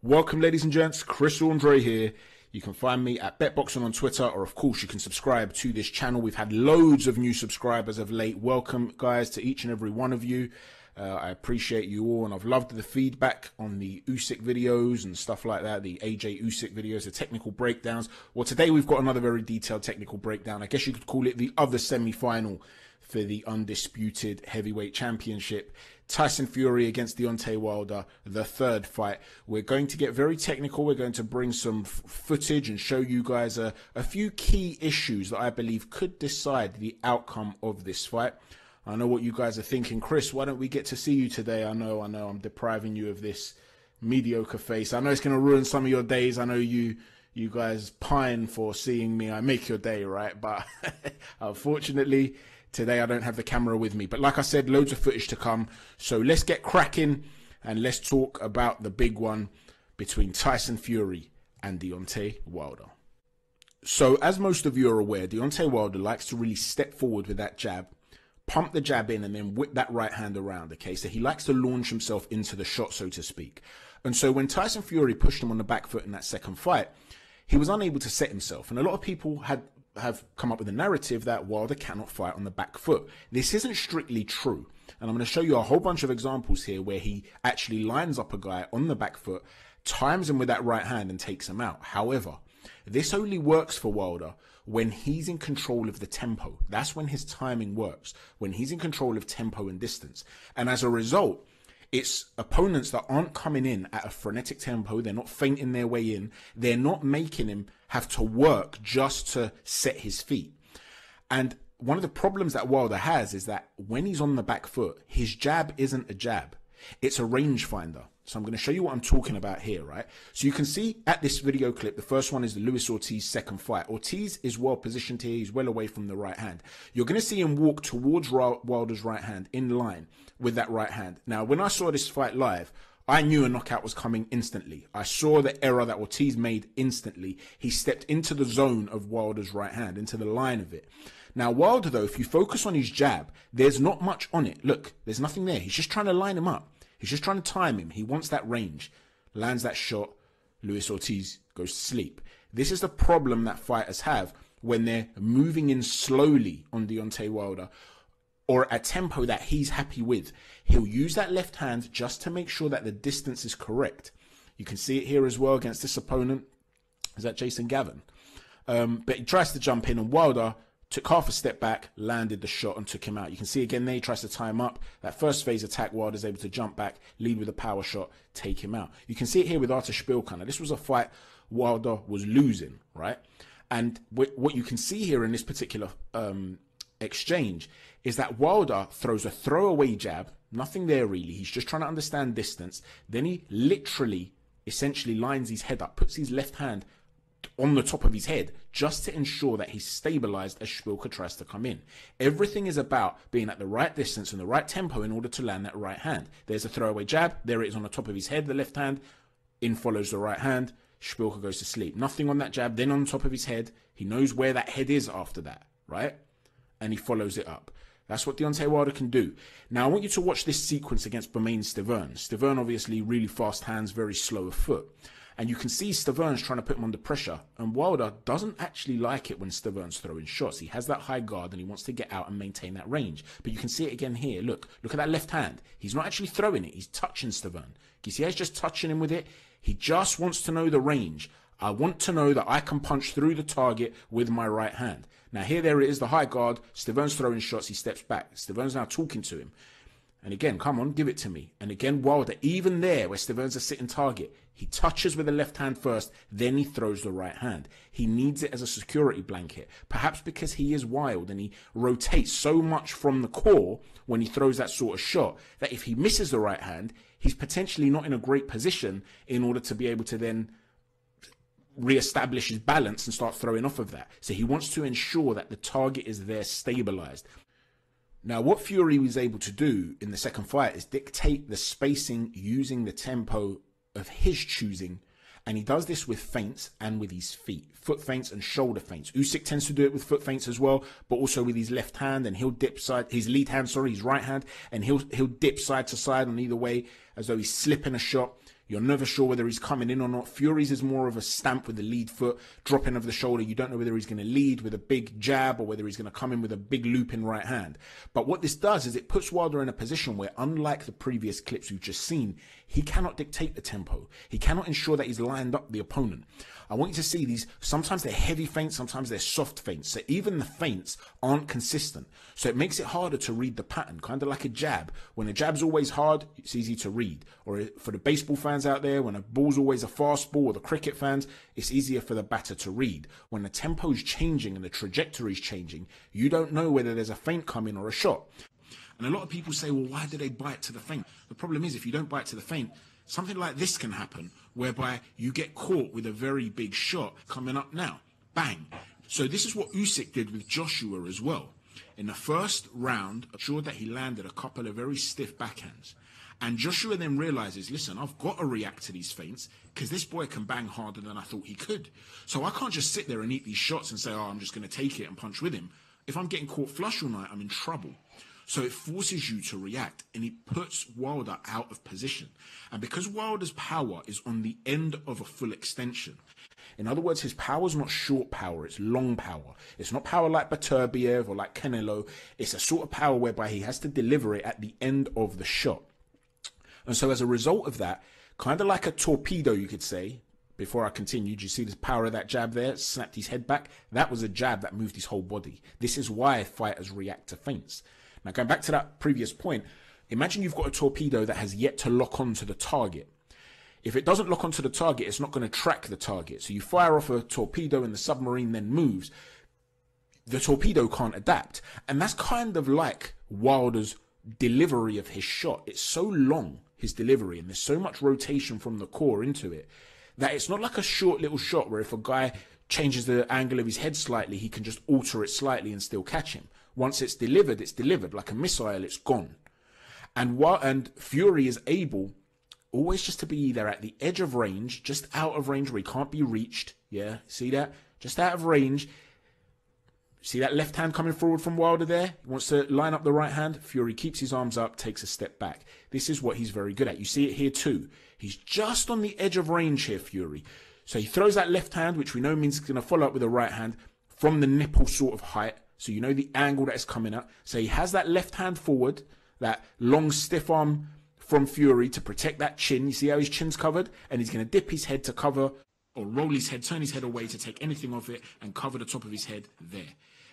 Welcome, ladies and gents. Chris Andre here. You can find me at BetBoxing on Twitter, or of course you can subscribe to this channel. We've had loads of new subscribers of late. Welcome, guys, to each and every one of you. I appreciate you all, and I've loved the feedback on the Usyk videos and stuff like that, the AJ Usyk videos, the technical breakdowns. Well, today we've got another very detailed technical breakdown. I guess you could call it the other semi-final for the undisputed heavyweight championship. Tyson Fury against Deontay Wilder, the third fight. We're going to get very technical. We're going to bring some footage and show you guys a few key issues that I believe could decide the outcome of this fight. I know what you guys are thinking. Chris, why don't we get to see you today? I know I'm depriving you of this mediocre face. I know it's going to ruin some of your days. I know you guys pine for seeing me. I make your day, right? But unfortunately, today I don't have the camera with me. But like I said, loads of footage to come. So let's get cracking and let's talk about the big one between Tyson Fury and Deontay Wilder. So as most of you are aware, Deontay Wilder likes to really step forward with that jab, pump the jab in, and then whip that right hand around, okay? So he likes to launch himself into the shot, so to speak. And so when Tyson Fury pushed him on the back foot in that second fight, he was unable to set himself. And a lot of people have come up with a narrative that Wilder cannot fight on the back foot. This isn't strictly true. And I'm going to show you a whole bunch of examples here where he actually lines up a guy on the back foot, times him with that right hand and takes him out. However, this only works for Wilder when he's in control of the tempo. That's when his timing works, when he's in control of tempo and distance. And as a result, it's opponents that aren't coming in at a frenetic tempo. They're not feinting their way in. They're not making him have to work just to set his feet. And one of the problems that Wilder has is that when he's on the back foot, his jab isn't a jab. It's a rangefinder. So I'm going to show you what I'm talking about here, right? So you can see at this video clip, the first one is the Luis Ortiz second fight. Ortiz is well positioned here. He's well away from the right hand. You're going to see him walk towards Wilder's right hand in line with that right hand. Now, when I saw this fight live, I knew a knockout was coming instantly. I saw the error that Ortiz made instantly. He stepped into the zone of Wilder's right hand, into the line of it. Now, Wilder, though, if you focus on his jab, there's not much on it. Look, there's nothing there. He's just trying to line him up. He's just trying to time him. He wants that range. Lands that shot. Luis Ortiz goes to sleep. This is the problem that fighters have when they're moving in slowly on Deontay Wilder or at a tempo that he's happy with. He'll use that left hand just to make sure that the distance is correct. You can see it here as well against this opponent. Is that Jason Gavin? But he tries to jump in, and Wilder took half a step back, landed the shot, and took him out. You can see again there, he tries to time up. That first phase attack, Wilder's able to jump back, lead with a power shot, take him out. You can see it here with Artur Szpilka. Now, this was a fight Wilder was losing, right? And what you can see here in this particular exchange is that Wilder throws a throwaway jab, nothing there really. He's just trying to understand distance. Then he literally, essentially lines his head up, puts his left hand on the top of his head just to ensure that he's stabilized as Szpilka tries to come in. Everything is about being at the right distance and the right tempo in order to land that right hand. There's a throwaway jab. There it is on the top of his head, the left hand. In follows the right hand. Szpilka goes to sleep. Nothing on that jab. Then on top of his head, he knows where that head is after that, right? And he follows it up. That's what Deontay Wilder can do. Now, I want you to watch this sequence against Bermane Stiverne. Stiverne, obviously, really fast hands, very slow of foot. And you can see Stiverne's trying to put him under pressure. And Wilder doesn't actually like it when Stiverne's throwing shots. He has that high guard and he wants to get out and maintain that range. But you can see it again here. Look at that left hand. He's not actually throwing it. He's touching Stiverne. You see how he's just touching him with it? He just wants to know the range. I want to know that I can punch through the target with my right hand. Now here, there it is, the high guard. Stiverne's throwing shots. He steps back. Stiverne's now talking to him. And again, come on, give it to me. And again, Wilder, even there where Stiverne's a sitting target, he touches with the left hand first, then he throws the right hand. He needs it as a security blanket, perhaps because he is wild and he rotates so much from the core when he throws that sort of shot that if he misses the right hand, he's potentially not in a great position in order to be able to then re-establish his balance and start throwing off of that. So he wants to ensure that the target is there stabilized. Now, what Fury was able to do in the second fight is dictate the spacing using the tempo of his choosing. And he does this with feints and with his feet, foot feints and shoulder feints. Usyk tends to do it with foot feints as well, but also with his left hand, and he'll dip side, his right hand, and he'll dip side to side on either way as though he's slipping a shot. You're never sure whether he's coming in or not. Fury's is more of a stamp with the lead foot, dropping over the shoulder. You don't know whether he's going to lead with a big jab or whether he's going to come in with a big looping right hand. But what this does is it puts Wilder in a position where, unlike the previous clips we've just seen, he cannot dictate the tempo. He cannot ensure that he's lined up the opponent. I want you to see these. Sometimes they're heavy feints, sometimes they're soft feints. So even the feints aren't consistent. So it makes it harder to read the pattern, kind of like a jab. When a jab's always hard, it's easy to read. Or for the baseball fans out there, when a ball's always a fast ball, or the cricket fans, it's easier for the batter to read. When the tempo's changing and the trajectory's changing, you don't know whether there's a feint coming or a shot. And a lot of people say, well, why do they bite to the feint? The problem is, if you don't bite to the feint, something like this can happen, whereby you get caught with a very big shot coming up now. Bang. So this is what Usyk did with Joshua as well. In the first round, assured that he landed a couple of very stiff backhands. And Joshua then realizes, listen, I've got to react to these feints because this boy can bang harder than I thought he could. So I can't just sit there and eat these shots and say, oh, I'm just going to take it and punch with him. If I'm getting caught flush all night, I'm in trouble. So it forces you to react, and it puts Wilder out of position. And because Wilder's power is on the end of a full extension, in other words, his power is not short power, it's long power. It's not power like Beterbiev or like Canelo. It's a sort of power whereby he has to deliver it at the end of the shot. And so as a result of that, kind of like a torpedo, you could say, before I continued, you see the power of that jab there, snapped his head back. That was a jab that moved his whole body. This is why fighters react to feints. Now, going back to that previous point, imagine you've got a torpedo that has yet to lock onto the target. If it doesn't lock onto the target, it's not going to track the target. So you fire off a torpedo and the submarine then moves. The torpedo can't adapt. And that's kind of like Wilder's delivery of his shot. It's so long, his delivery, and there's so much rotation from the core into it, that it's not like a short little shot where if a guy changes the angle of his head slightly, he can just alter it slightly and still catch him. Once it's delivered like a missile, it's gone. And Fury is able always just to be either at the edge of range, just out of range where he can't be reached. Yeah, see that? Just out of range. See that left hand coming forward from Wilder there? He wants to line up the right hand. Fury keeps his arms up, takes a step back. This is what he's very good at. You see it here too. He's just on the edge of range here, Fury. So he throws that left hand, which we know means he's going to follow up with a right hand from the nipple sort of height. So you know the angle that is coming at. So he has that left hand forward, that long stiff arm from Fury to protect that chin. You see how his chin's covered? And he's going to dip his head to cover, or roll his head, turn his head away to take anything off it and cover the top of his head there.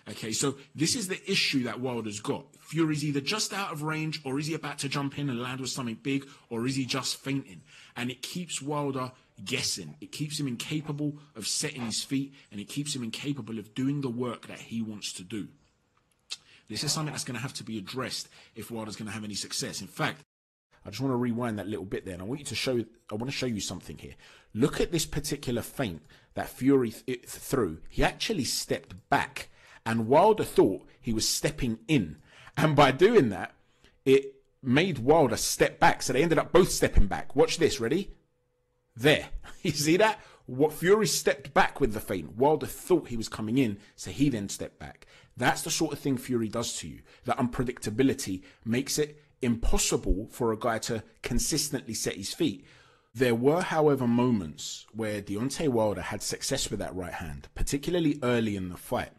Okay, so this is the issue that Wilder's got. Fury's either just out of range, or is he about to jump in and land with something big, or is he just feinting? And it keeps Wilder guessing. It keeps him incapable of setting his feet, and it keeps him incapable of doing the work that he wants to do. This is something that's going to have to be addressed if Wilder's going to have any success. In fact, I just want to rewind that little bit there, and I want to show you something here. Look at this particular feint that Fury threw. He actually stepped back, and Wilder thought he was stepping in. And by doing that, it made Wilder step back. So they ended up both stepping back. Watch this. Ready? There. You see that? What Fury stepped back with the feint. Wilder thought he was coming in, so he then stepped back. That's the sort of thing Fury does to you. That unpredictability makes it impossible for a guy to consistently set his feet. There were, however, moments where Deontay Wilder had success with that right hand, particularly early in the fight.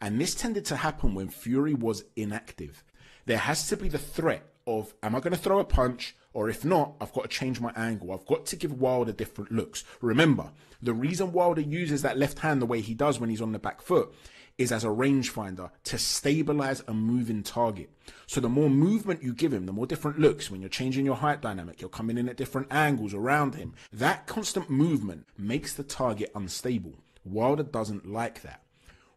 And this tended to happen when Fury was inactive. There has to be the threat of, am I going to throw a punch? Or if not, I've got to change my angle. I've got to give Wilder different looks. Remember, the reason Wilder uses that left hand the way he does when he's on the back foot is as a rangefinder to stabilize a moving target. So the more movement you give him, the more different looks. When you're changing your height dynamic, you're coming in at different angles around him. That constant movement makes the target unstable. Wilder doesn't like that.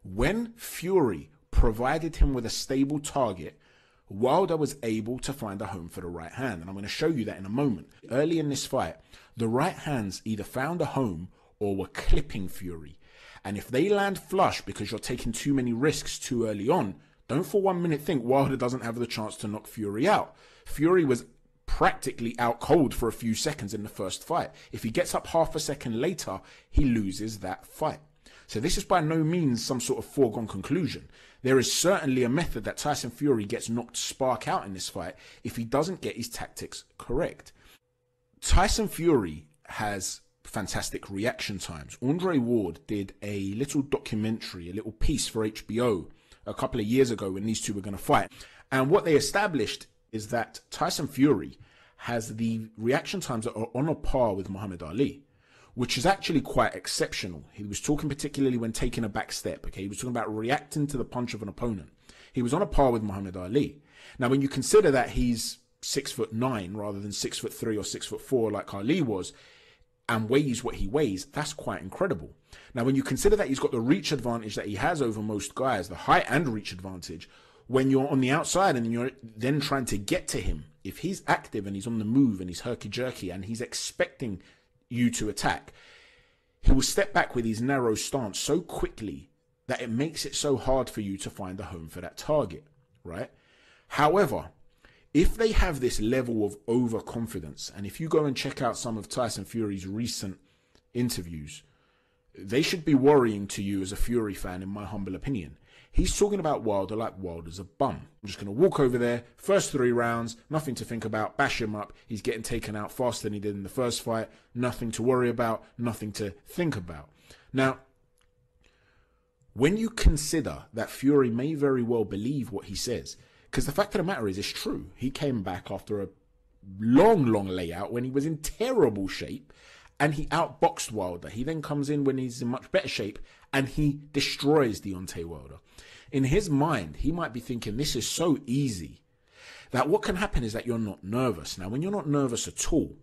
When Fury provided him with a stable target, Wilder was able to find a home for the right hand. And I'm going to show you that in a moment. Early in this fight, the right hands either found a home or were clipping Fury. And if they land flush because you're taking too many risks too early on, don't for 1 minute think Wilder doesn't have the chance to knock Fury out. Fury was practically out cold for a few seconds in the first fight. If he gets up half a second later, he loses that fight. So this is by no means some sort of foregone conclusion. There is certainly a method that Tyson Fury gets knocked spark out in this fight if he doesn't get his tactics correct. Tyson Fury has fantastic reaction times. Andre Ward did a little documentary, a little piece for HBO a couple of years ago when these two were going to fight. And what they established is that Tyson Fury has the reaction times that are on a par with Muhammad Ali, which is actually quite exceptional. He was talking particularly when taking a back step, okay? He was talking about reacting to the punch of an opponent. He was on a par with Muhammad Ali. Now, when you consider that he's 6'9" rather than 6'3" or 6'4" like Ali was, and weighs what he weighs, that's quite incredible. Now, when you consider that he's got the reach advantage that he has over most guys, the height and reach advantage, when you're on the outside and you're then trying to get to him, if he's active and he's on the move and he's herky-jerky and he's expecting you to attack, he will step back with his narrow stance so quickly that it makes it so hard for you to find a home for that target, right? However, if they have this level of overconfidence, and if you go and check out some of Tyson Fury's recent interviews, they should be worrying to you as a Fury fan, in my humble opinion. He's talking about Wilder like Wilder's a bum. I'm just going to walk over there, first 3 rounds, nothing to think about, bash him up. He's getting taken out faster than he did in the first fight. Nothing to worry about, nothing to think about. Now, when you consider that Fury may very well believe what he says, because the fact of the matter is, it's true. He came back after a long layout when he was in terrible shape, and he outboxed Wilder. He then comes in when he's in much better shape, and he destroys Deontay Wilder. In his mind, he might be thinking, this is so easy, that what can happen is that you're not nervous. Now, when you're not nervous at all,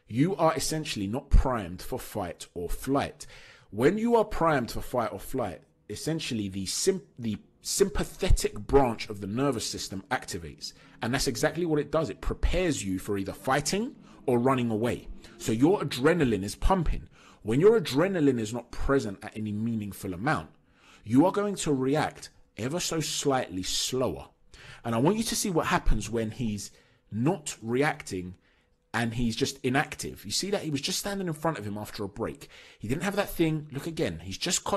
you are essentially not primed for fight or flight. When you are primed for fight or flight, essentially the sympathetic branch of the nervous system activates. And that's exactly what it does. It prepares you for either fighting or running away. So your adrenaline is pumping. When your adrenaline is not present at any meaningful amount, you are going to react ever so slightly slower. And I want you to see what happens when he's not reacting and he's just inactive. You see that he was just standing in front of him after a break. He didn't have that thing. Look again. He's just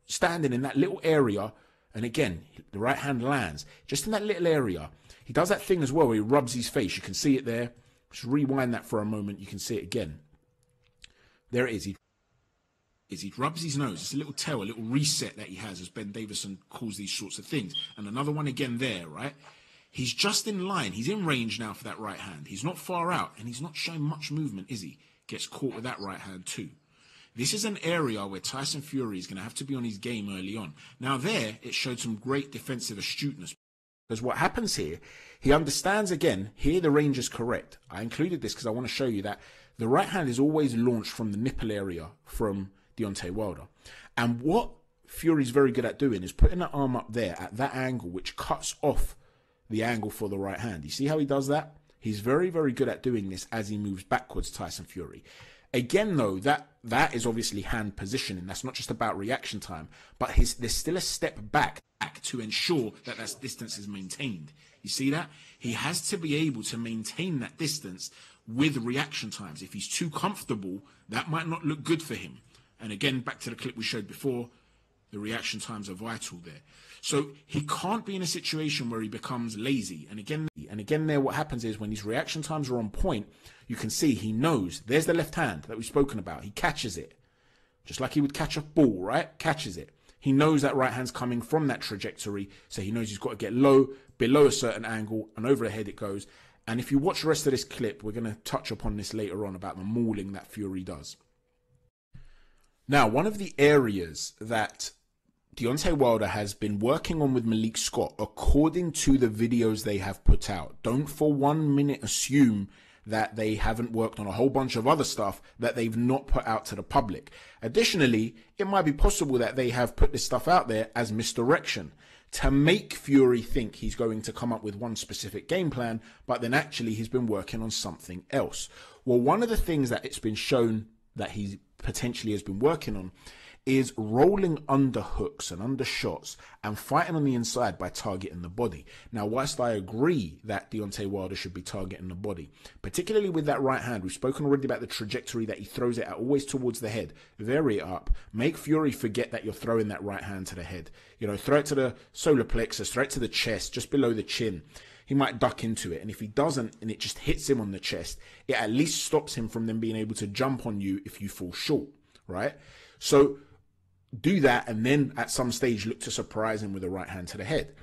standing in that little area. And again, the right hand lands just in that little area. He does that thing as well where he rubs his face. You can see it there. Just rewind that for a moment. You can see it again. There it is. He rubs his nose. It's a little tell, a little reset that he has, as Ben Davison calls these sorts of things. And another one again there, right? He's just in line. He's in range now for that right hand. He's not far out, and he's not showing much movement, is he? Gets caught with that right hand too. This is an area where Tyson Fury is going to have to be on his game early on. Now there, it showed some great defensive astuteness. Because what happens here, he understands again, here the range is correct. I included this because I want to show you that the right hand is always launched from the nipple area from Deontay Wilder. And what Fury's very good at doing is putting that arm up there at that angle, which cuts off the angle for the right hand. You see how he does that? He's very good at doing this as he moves backwards, Tyson Fury. Again, though, that is obviously hand positioning. That's not just about reaction time, but there's still a step back to ensure that that distance is maintained. You see that? He has to be able to maintain that distance with reaction times. If he's too comfortable, that might not look good for him. And again, back to the clip we showed before, the reaction times are vital there. So he can't be in a situation where he becomes lazy. And again there, what happens is when his reaction times are on point, you can see he knows. There's the left hand that we've spoken about. He catches it. Just like he would catch a ball, right? Catches it. He knows that right hand's coming from that trajectory. So he knows he's got to get low, below a certain angle, and over the head it goes. And if you watch the rest of this clip, we're going to touch upon this later on about the mauling that Fury does. Now, one of the areas that Deontay Wilder has been working on with Malik Scott, according to the videos they have put out. Don't for 1 minute assume that they haven't worked on a whole bunch of other stuff that they've not put out to the public. Additionally, it might be possible that they have put this stuff out there as misdirection to make Fury think he's going to come up with one specific game plan, but then actually he's been working on something else. Well, one of the things that it's been shown that he potentially has been working on is rolling underhooks and undershots and fighting on the inside by targeting the body. Now, whilst I agree that Deontay Wilder should be targeting the body, particularly with that right hand, we've spoken already about the trajectory that he throws it at, always towards the head. Vary it up. Make Fury forget that you're throwing that right hand to the head. You know, throw it to the solar plexus, throw it to the chest, just below the chin. he might duck into it. And if he doesn't, and it just hits him on the chest, it at least stops him from then being able to jump on you if you fall short, right? So do that, and then at some stage look to surprise him with a right hand to the head.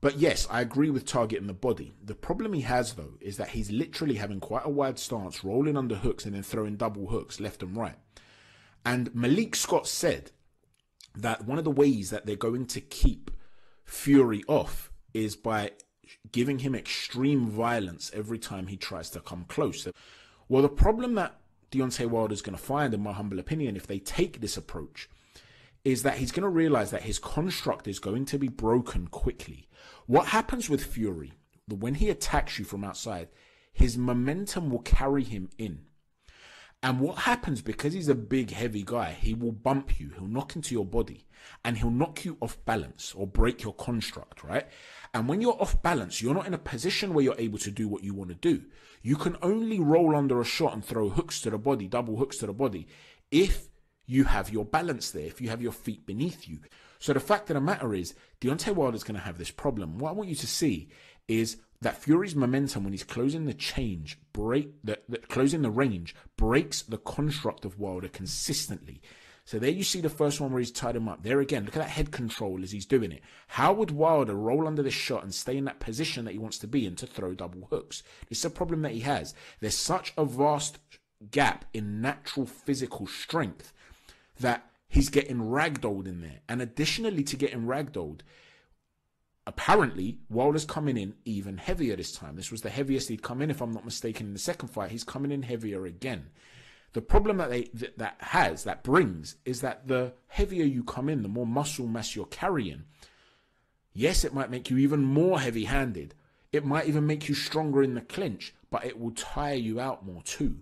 But yes, I agree with targeting the body. The problem he has, though, is that he's literally having quite a wide stance, rolling under hooks and then throwing double hooks left and right. And Malik Scott said that one of the ways that they're going to keep Fury off is by giving him extreme violence every time he tries to come close. Well, the problem that Deontay Wilder is going to find, in my humble opinion, if they take this approach, is that he's going to realize that his construct is going to be broken quickly. What happens with Fury, when he attacks you from outside, his momentum will carry him in. And what happens, because he's a big, heavy guy, he will bump you, he'll knock into your body, and he'll knock you off balance or break your construct, right? And when you're off balance, you're not in a position where you're able to do what you want to do. You can only roll under a shot and throw hooks to the body, double hooks to the body, if you have your balance there, if you have your feet beneath you. So the fact of the matter is, Deontay Wilder's going to have this problem. What I want you to see is that Fury's momentum, when he's closing the closing the range, breaks the construct of Wilder consistently. So there you see the first one where he's tied him up. There again, look at that head control as he's doing it. How would Wilder roll under this shot and stay in that position that he wants to be in to throw double hooks? This is a problem that he has. There's such a vast gap in natural physical strength that he's getting ragdolled in there. And additionally to getting ragdolled, apparently Wilder's coming in even heavier this time. This was the heaviest he'd come in, if I'm not mistaken, in the second fight. He's coming in heavier again. The problem that brings is that the heavier you come in, the more muscle mass you're carrying. Yes, it might make you even more heavy-handed. It might even make you stronger in the clinch, but it will tire you out more too.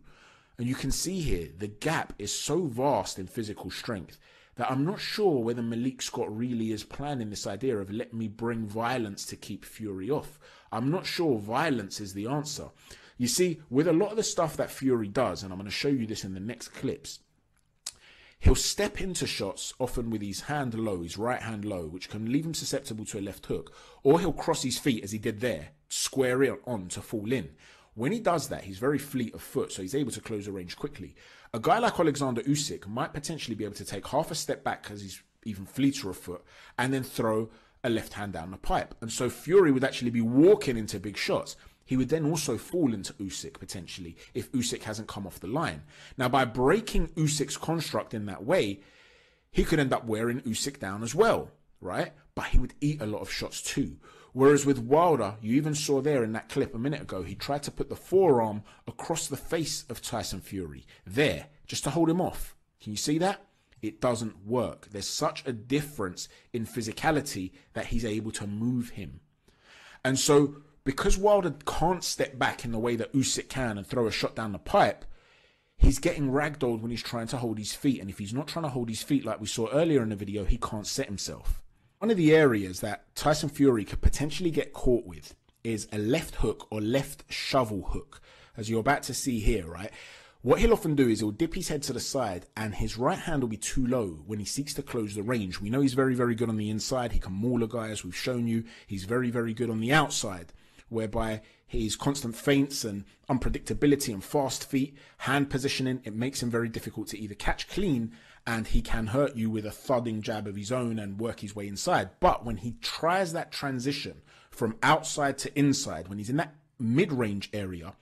And you can see here, the gap is so vast in physical strength that I'm not sure whether Malik Scott really is planning this idea of let me bring violence to keep Fury off. I'm not sure violence is the answer. You see, with a lot of the stuff that Fury does, and I'm going to show you this in the next clips, he'll step into shots, often with his hand low, his right hand low, which can leave him susceptible to a left hook, or he'll cross his feet as he did there, square it on to fall in. When he does that, he's very fleet of foot, so he's able to close the range quickly. A guy like Alexander Usyk might potentially be able to take half a step back because he's even fleeter of foot, and then throw a left hand down the pipe. And so Fury would actually be walking into big shots. He would then also fall into Usyk potentially if Usyk hasn't come off the line. Now, by breaking Usyk's construct in that way, he could end up wearing Usyk down as well, right? But he would eat a lot of shots too. Whereas with Wilder, you even saw there in that clip a minute ago, he tried to put the forearm across the face of Tyson Fury there, just to hold him off. Can you see that? It doesn't work. There's such a difference in physicality that he's able to move him. And so, because Wilder can't step back in the way that Usyk can and throw a shot down the pipe, he's getting ragdolled when he's trying to hold his feet. And if he's not trying to hold his feet like we saw earlier in the video, he can't set himself. One of the areas that Tyson Fury could potentially get caught with is a left hook or left shovel hook, as you're about to see here, right? What he'll often do is he'll dip his head to the side and his right hand will be too low when he seeks to close the range. We know he's very, very good on the inside. He can maul a guy, as we've shown you. He's very, very good on the outside, whereby his constant feints and unpredictability and fast feet, hand positioning, it makes him very difficult to either catch clean, and he can hurt you with a thudding jab of his own and work his way inside. But when he tries that transition from outside to inside, when he's in that mid-range area,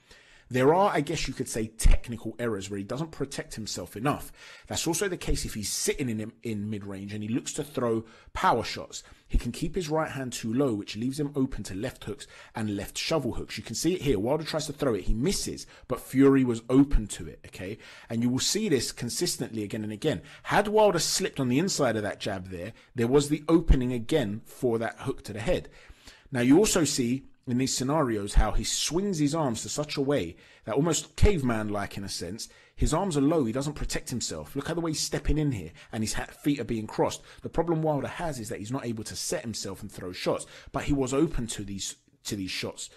there are, I guess you could say, technical errors where he doesn't protect himself enough. That's also the case if he's sitting in mid-range and he looks to throw power shots. He can keep his right hand too low, which leaves him open to left hooks and left shovel hooks. You can see it here. Wilder tries to throw it. He misses, but Fury was open to it, okay? And you will see this consistently again and again. Had Wilder slipped on the inside of that jab there was the opening again for that hook to the head. Now, you also see in these scenarios how he swings his arms to such a way that almost caveman-like in a sense, his arms are low, he doesn't protect himself. Look at the way he's stepping in here and his feet are being crossed. The problem Wilder has is that he's not able to set himself and throw shots, but he was open to these shots.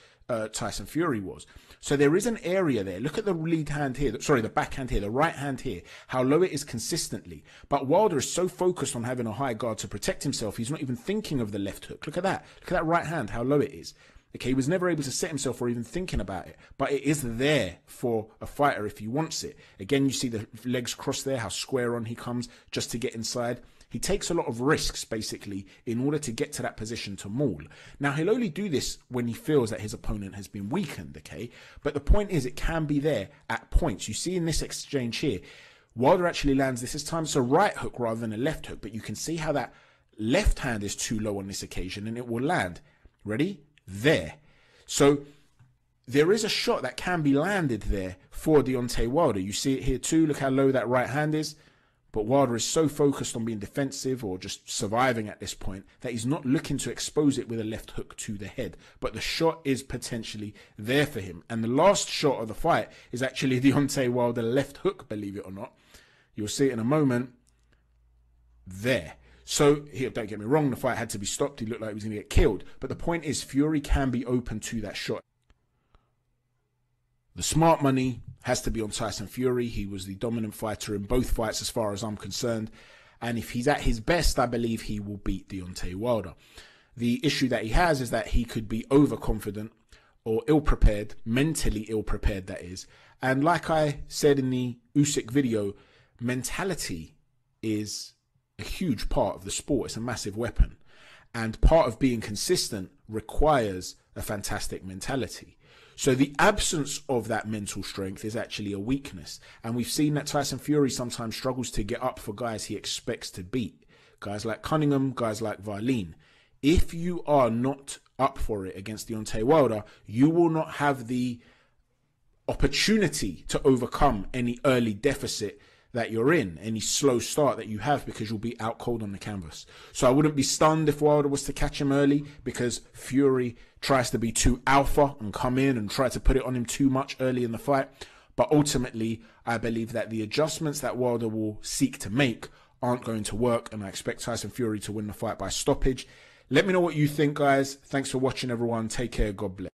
Tyson Fury was. So there is an area there. Look at the lead hand here, the backhand here, the right hand here, how low it is consistently. But Wilder is so focused on having a high guard to protect himself, he's not even thinking of the left hook. Look at that. Look at that right hand, how low it is. Okay, he was never able to set himself or even thinking about it. But it is there for a fighter if he wants it. Again, you see the legs crossed there, how square on he comes just to get inside. He takes a lot of risks, basically, in order to get to that position to maul. Now, he'll only do this when he feels that his opponent has been weakened, okay? But the point is, it can be there at points. You see in this exchange here, Wilder actually lands this time. It's a right hook rather than a left hook, but you can see how that left hand is too low on this occasion, and it will land. Ready? There. So there is a shot that can be landed there for Deontay Wilder. You see it here too. Look how low that right hand is. But Wilder is so focused on being defensive or just surviving at this point that he's not looking to expose it with a left hook to the head. But the shot is potentially there for him. And the last shot of the fight is actually Deontay Wilder left hook, believe it or not. You'll see it in a moment. There. So, here, don't get me wrong, the fight had to be stopped. He looked like he was going to get killed. But the point is, Fury can be open to that shot. The smart money has to be on Tyson Fury. He was the dominant fighter in both fights as far as I'm concerned. And if he's at his best, I believe he will beat Deontay Wilder. The issue that he has is that he could be overconfident or ill-prepared, mentally ill-prepared, that is. And like I said in the Usyk video, mentality is a huge part of the sport. It's a massive weapon. And part of being consistent requires a fantastic mentality. So the absence of that mental strength is actually a weakness. And we've seen that Tyson Fury sometimes struggles to get up for guys he expects to beat. Guys like Cunningham, guys like Varleen. If you are not up for it against Deontay Wilder, you will not have the opportunity to overcome any early deficit that you're in, any slow start that you have, because you'll be out cold on the canvas. So I wouldn't be stunned if Wilder was to catch him early, because Fury tries to be too alpha and come in and try to put it on him too much early in the fight. But ultimately, I believe that the adjustments that Wilder will seek to make aren't going to work, and I expect Tyson Fury to win the fight by stoppage. Let me know what you think, guys. Thanks for watching, everyone. Take care. God bless.